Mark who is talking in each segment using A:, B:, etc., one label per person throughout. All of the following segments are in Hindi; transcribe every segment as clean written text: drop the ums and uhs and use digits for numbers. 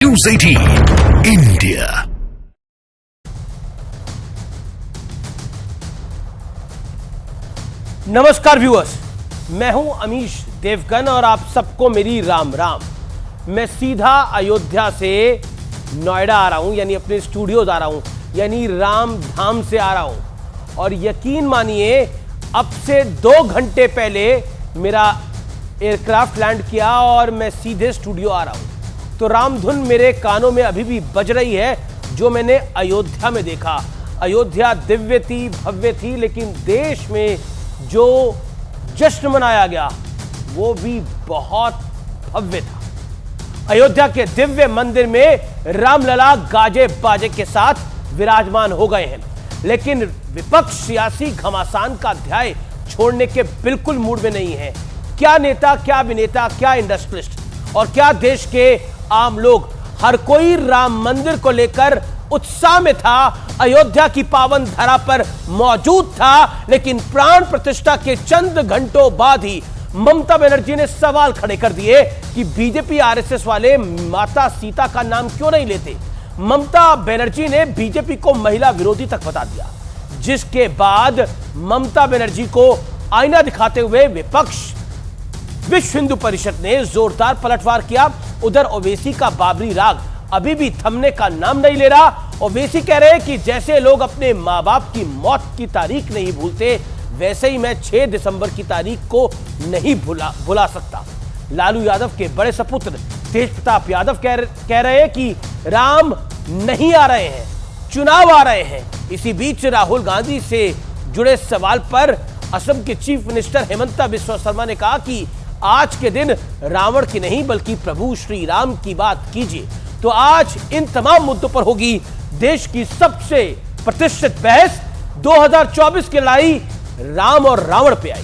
A: News 18 India।
B: नमस्कार व्यूअर्स, मैं हूं अमीश देवगन और आप सबको मेरी राम राम। मैं सीधा अयोध्या से नोएडा आ रहा हूं, यानी अपने स्टूडियोज आ रहा हूं, यानी राम धाम से आ रहा हूं। और यकीन मानिए, अब से 2 घंटे पहले मेरा एयरक्राफ्ट लैंड किया और मैं सीधे स्टूडियो आ रहा हूं। तो रामधुन मेरे कानों में अभी भी बज रही है, जो मैंने अयोध्या में देखा। अयोध्या दिव्य थी, भव्य थी, लेकिन देश में जो जश्न मनाया गया वो भी बहुत भव्य था। अयोध्या के दिव्य मंदिर में रामलला गाजे बाजे के साथ विराजमान हो गए हैं, लेकिन विपक्ष सियासी घमासान का अध्याय छोड़ने के बिल्कुल मूड में नहीं है। क्या नेता, क्या अभिनेता, क्या इंडस्ट्रियलिस्ट और क्या देश के आम लोग, हर कोई राम मंदिर को लेकर उत्साह में था, अयोध्या की पावन धरा पर मौजूद था। लेकिन प्राण प्रतिष्ठा के चंद घंटों बाद ही ममता बनर्जी ने सवाल खड़े कर दिए कि बीजेपी आरएसएस वाले माता सीता का नाम क्यों नहीं लेते। ममता बनर्जी ने बीजेपी को महिला विरोधी तक बता दिया, जिसके बाद ममता बनर्जी को आईना दिखाते हुए विपक्ष विश्व हिंदू परिषद ने जोरदार पलटवार किया। उधर ओवैसी का बाबरी राग अभी भी थमने का नाम नहीं ले रहा। ओवैसी कह रहे हैं कि जैसे लोग अपने मां बाप की मौत की तारीख नहीं भूलते, वैसे ही मैं 6 दिसंबर की तारीख को नहीं भुला सकता। लालू यादव के बड़े सपुत्र तेज प्रताप यादव कह रहे हैं कि राम नहीं आ रहे हैं, चुनाव आ रहे हैं। इसी बीच राहुल गांधी से जुड़े सवाल पर असम के चीफ मिनिस्टर हेमंता बिस्वा शर्मा ने कहा कि आज के दिन रावण की नहीं बल्कि प्रभु श्री राम की बात कीजिए। तो आज इन तमाम मुद्दों पर होगी देश की सबसे प्रतिष्ठित बहस। 2024 की लड़ाई राम और रावण पे आई।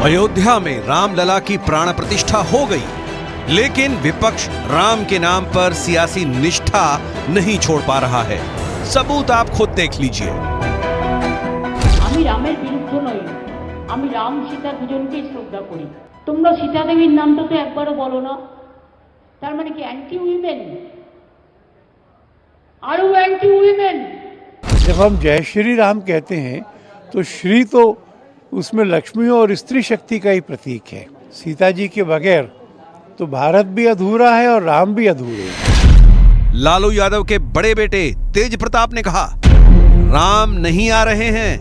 C: अयोध्या में रामलला की प्राण प्रतिष्ठा हो गई, लेकिन विपक्ष राम के नाम पर सियासी निष्ठा नहीं छोड़ पा रहा है। सबूत आप खुद देख लीजिए।
D: আমি রামের বিরুদ্ধে নই, আমি রাম সীতা দুজনকেই শ্রদ্ধা করি। তোমরা সীতা দেবীর নামটা তো একবারও বলো না, তার মানে কি অ্যান্টি উইমেন? আর ও অ্যান্টি उइमेन?
E: जब हम जय श्री राम कहते हैं तो श्री तो उसमें लक्ष्मी और स्त्री शक्ति का ही प्रतीक है। सीता जी के बगैर तो भारत भी अधूरा है और राम भी अधूरे हैं।
C: लालू यादव के बड़े बेटे तेज प्रताप ने कहा, राम नहीं आ रहे हैं,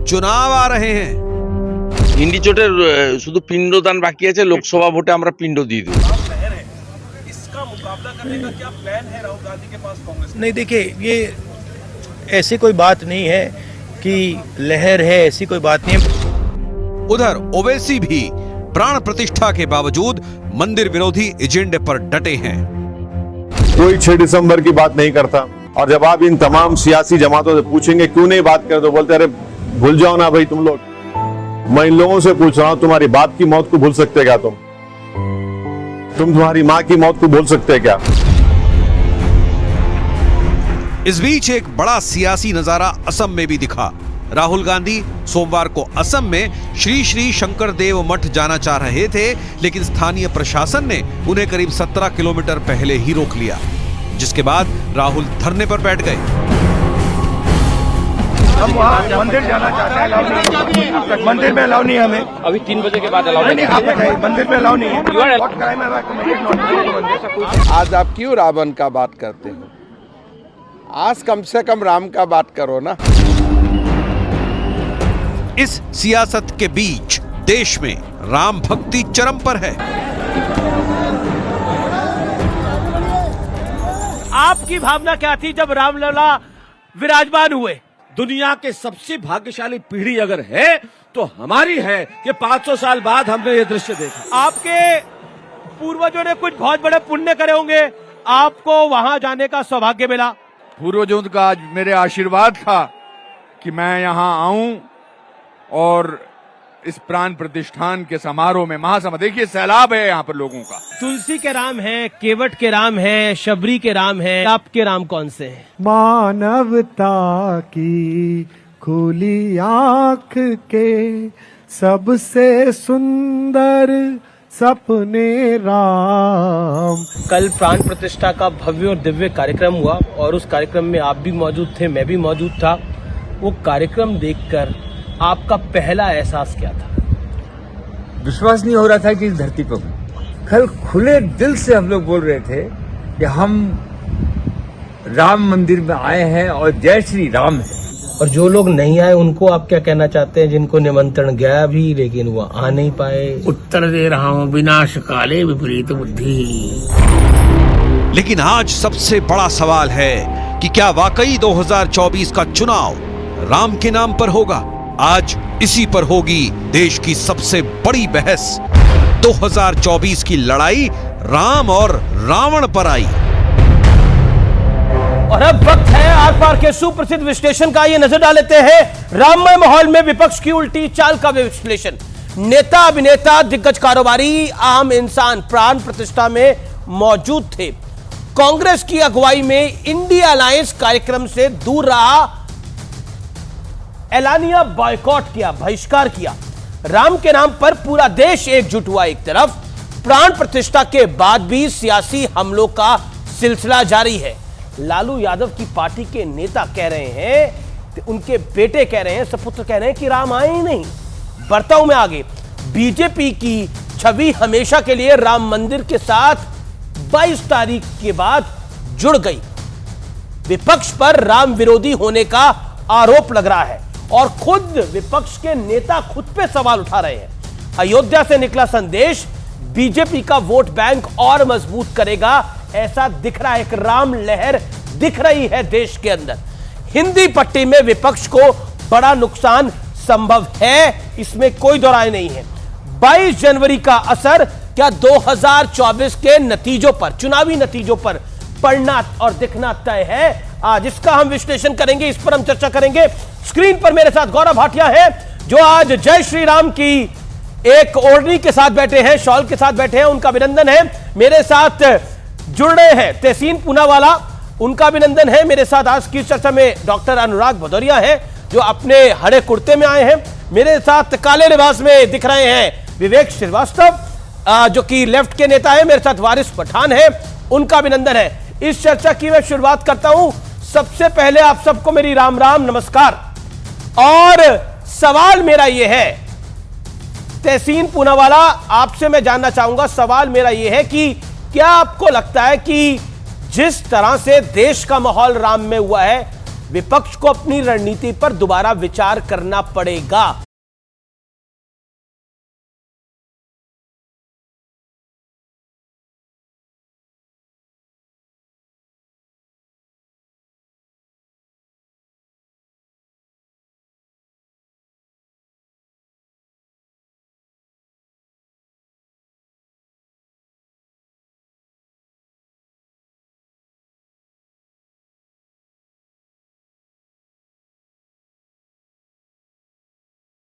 C: चुनाव आ रहे हैं।
F: इंडी चोटे शुद्ध पिंडदान बाकी है, लोकसभा वोटे हमरा पिंड दी दो।
G: इसका मुकाबला करने का क्या प्लान है राहुल गांधी के पास कांग्रेस?
H: नहीं, देखिए, ये ऐसी कोई बात नहीं है कि लहर है, ऐसी कोई बात नहीं है।
C: उधर ओवैसी भी प्राण प्रतिष्ठा के बावजूद मंदिर विरोधी एजेंडे पर डटे हैं।
I: कोई 6 दिसंबर की बात नहीं करता, और जब आप इन तमाम सियासी जमातों से पूछेंगे क्यों नहीं बात करते, तो बोलते अरे भूल जाओ ना भाई तुम लोग। मैं इन लोगों से पूछ रहा हूं, तुम्हारी बाप की मौत को भूल सकते क्या तुम तुम्हारी मां की मौत को भूल सकते क्या?
C: इस बीच एक बड़ा सियासी नजारा असम में भी दिखा। राहुल गांधी सोमवार को असम में श्री श्री शंकर देव मठ जाना चाह रहे थे, लेकिन स्थानीय प्रशासन ने उन्हें करीब 17 किलोमीटर पहले ही रोक लिया, जिसके बाद राहुल धरने पर बैठ गए।
E: हम वहाँ मंदिर जाना चाहते हैं, अलाउ नहीं, मंदिर में अलाउ नहीं हमें।
F: अभी 3 बजे के बाद अलाउ
E: नहीं, आप बताइए, मंदिर में अलाउ नहीं है।
J: आज आप क्यों रावण का बात करते हैं? आज कम से कम राम का बात करो ना।
C: इस सियासत के बीच देश में राम भक्ति चरम पर है।
B: आपकी भावना क्या थी जब रामलला विराजमान हुए?
G: दुनिया के सबसे भाग्यशाली पीढ़ी अगर है तो हमारी है कि 500 साल बाद हमने ये दृश्य देखा।
B: आपके पूर्वजों ने कुछ बहुत बड़े पुण्य करे होंगे, आपको वहां जाने का सौभाग्य मिला।
E: पूर्वजों का आज मेरे आशीर्वाद था कि मैं यहाँ आऊं और
J: इस प्राण प्रतिष्ठान के समारोह में, महासभा, देखिए सैलाब है यहाँ पर लोगों का।
B: तुलसी के राम हैं, केवट के राम हैं, शबरी के राम हैं, आपके राम कौन से हैं?
E: मानवता की खुली आँख के सबसे सुंदर सपने राम।
B: कल प्राण प्रतिष्ठा का भव्य और दिव्य कार्यक्रम हुआ और उस कार्यक्रम में आप भी मौजूद थे, मैं भी मौजूद था। वो कार्यक्रम देखकर आपका पहला एहसास क्या था?
K: विश्वास नहीं हो रहा था कि इस धरती पर हूं। कल खुले दिल से हम लोग बोल रहे थे कि हम राम मंदिर में आए हैं और जय श्री राम है।
B: और जो लोग नहीं आए उनको आप क्या कहना चाहते हैं, जिनको निमंत्रण गया भी लेकिन वो आ नहीं पाए?
K: उत्तर दे रहा हूं, विनाश काले विपरीत बुद्धि।
C: लेकिन आज सबसे बड़ा सवाल है कि क्या वाकई 2024 का चुनाव राम के नाम पर होगा? आज इसी पर होगी देश की सबसे बड़ी बहस। 2024 की लड़ाई राम और रावण पर आई।
B: और अब वक्त है आर पार के सुप्रसिद्ध विश्लेषण का। ये नजर डाल लेते हैं राममय माहौल में विपक्ष की उल्टी चाल का विश्लेषण। नेता, अभिनेता, दिग्गज कारोबारी, आम इंसान प्राण प्रतिष्ठा में मौजूद थे। कांग्रेस की अगुवाई में इंडिया अलायंस कार्यक्रम से दूर रहा, एलानिया बॉयकॉट किया, बहिष्कार किया। राम के नाम पर पूरा देश एकजुट हुआ एक तरफ। प्राण प्रतिष्ठा के बाद भी सियासी हमलों का सिलसिला जारी है। लालू यादव की पार्टी के नेता कह रहे हैं, उनके बेटे कह रहे हैं, सपुत्र कह रहे हैं कि राम आए ही नहीं। बढ़ता हूं मैं आगे। बीजेपी की छवि हमेशा के लिए राम मंदिर के साथ 22 तारीख के बाद जुड़ गई। विपक्ष पर राम विरोधी होने का आरोप लग रहा है और खुद विपक्ष के नेता खुद पे सवाल उठा रहे हैं। अयोध्या से निकला संदेश बीजेपी का वोट बैंक और मजबूत करेगा, ऐसा दिख रहा है। एक राम लहर दिख रही है देश के अंदर। हिंदी पट्टी में विपक्ष को बड़ा नुकसान संभव है, इसमें कोई दो राय नहीं है। 22 जनवरी का असर क्या 2024 के नतीजों पर, चुनावी नतीजों पर पड़ना और दिखना तय है? आज इसका हम विश्लेषण करेंगे, इस पर हम चर्चा करेंगे। स्क्रीन पर मेरे साथ गौरव भाटिया है जो आज जय श्री राम की एक ओढ़नी के साथ बैठे हैं, शॉल के साथ बैठे हैं, उनका अभिनंदन है। मेरे साथ जुड़ रहे हैं तहसीन पूनावाला, उनका अभिनंदन है। मेरे साथ आज की चर्चा में डॉक्टर अनुराग भदौरिया हैं जो अपने हरे कुर्ते में आए हैं। मेरे साथ काले लिबास में दिख रहे हैं विवेक श्रीवास्तव जो कि लेफ्ट के नेता है। मेरे साथ वारिस पठान है, उनका अभिनंदन है। इस चर्चा की मैं शुरुआत करता हूं। सबसे पहले आप सबको मेरी राम राम, नमस्कार। और सवाल मेरा यह है, तहसीन पूनावाला आपसे मैं जानना चाहूंगा, सवाल मेरा यह है कि क्या आपको लगता है कि जिस तरह से देश का माहौल राम में हुआ है, विपक्ष को अपनी रणनीति पर दोबारा विचार करना पड़ेगा?